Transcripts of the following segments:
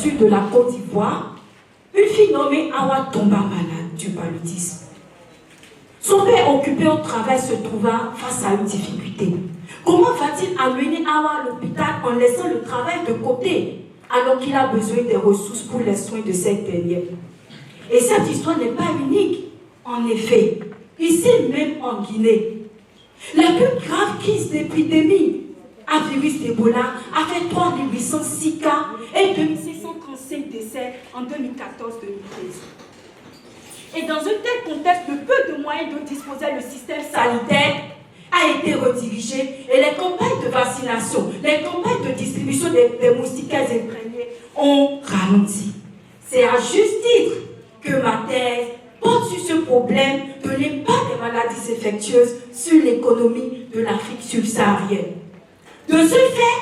sud de la Côte d'Ivoire, une fille nommée Awa tomba malade du paludisme. Son père occupé au travail se trouva face à une difficulté. Comment va-t-il amener Awa à l'hôpital en laissant le travail de côté alors qu'il a besoin des ressources pour les soins de cette dernière? Et cette histoire n'est pas unique. En effet, ici même en Guinée, la plus grave crise d'épidémie à virus d'Ebola a fait 3806 cas et 2635 décès en 2014-2015. Et dans un tel contexte, le peu de moyens dont disposait le système sanitaire a été redirigé et les campagnes de vaccination, les campagnes de distribution des moustiquaires imprégnés ont ralenti. C'est à juste titre que ma thèse porte sur ce problème de l'impact des maladies infectieuses sur l'économie de l'Afrique subsaharienne. De ce fait,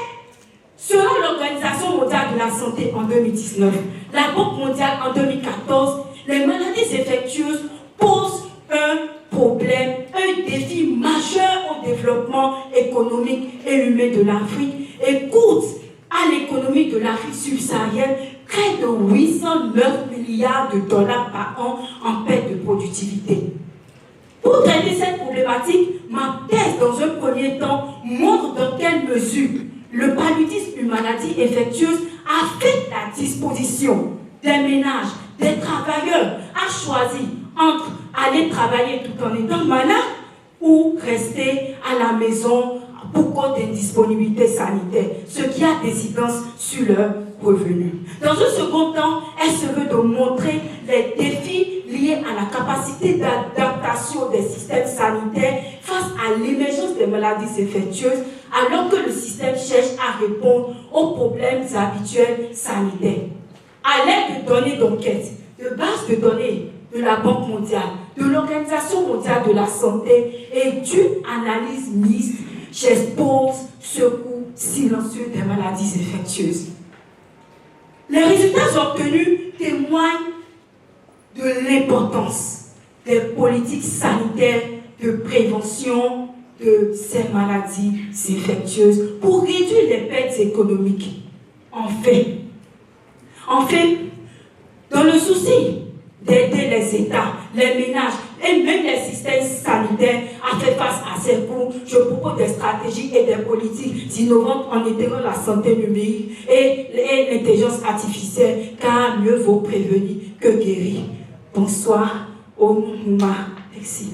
selon l'Organisation mondiale de la santé en 2019, la Banque mondiale en 2014, les maladies infectieuses posent un problème, un défi majeur au développement économique et humain de l'Afrique et coûtent à l'économie de l'Afrique subsaharienne près de 809 milliards de dollars par an en perte de productivité. Pour traiter cette problématique, ma thèse, dans un premier temps, montre dans quelle mesure le paludisme, une maladie infectieuse, affecte la disposition des ménages, des travailleurs à choisir entre aller travailler tout en étant malade ou rester à la maison pour cause d'indisponibilité sanitaire, ce qui a des incidences sur leurs revenus. Dans un second temps, elle se veut de montrer les défis liés à la capacité d'adaptation des systèmes sanitaires face à l'émergence des maladies infectieuses, alors que le système cherche à répondre aux problèmes habituels sanitaires. À l'aide de données d'enquête, de bases de données de la Banque mondiale, de l'Organisation mondiale de la santé et d'une analyse mixte, j'expose ce coût silencieux des maladies infectieuses. Les résultats obtenus témoignent de l'importance des politiques sanitaires de prévention de ces maladies infectieuses pour réduire les pertes économiques. Enfin, dans le souci d'aider les États, les ménages et même les systèmes sanitaires à faire face à ces coûts, je propose des stratégies et des politiques innovantes en intégrant la santé numérique et l'intelligence artificielle, car mieux vaut prévenir que guérir. Bonsoir, Ouma. Merci.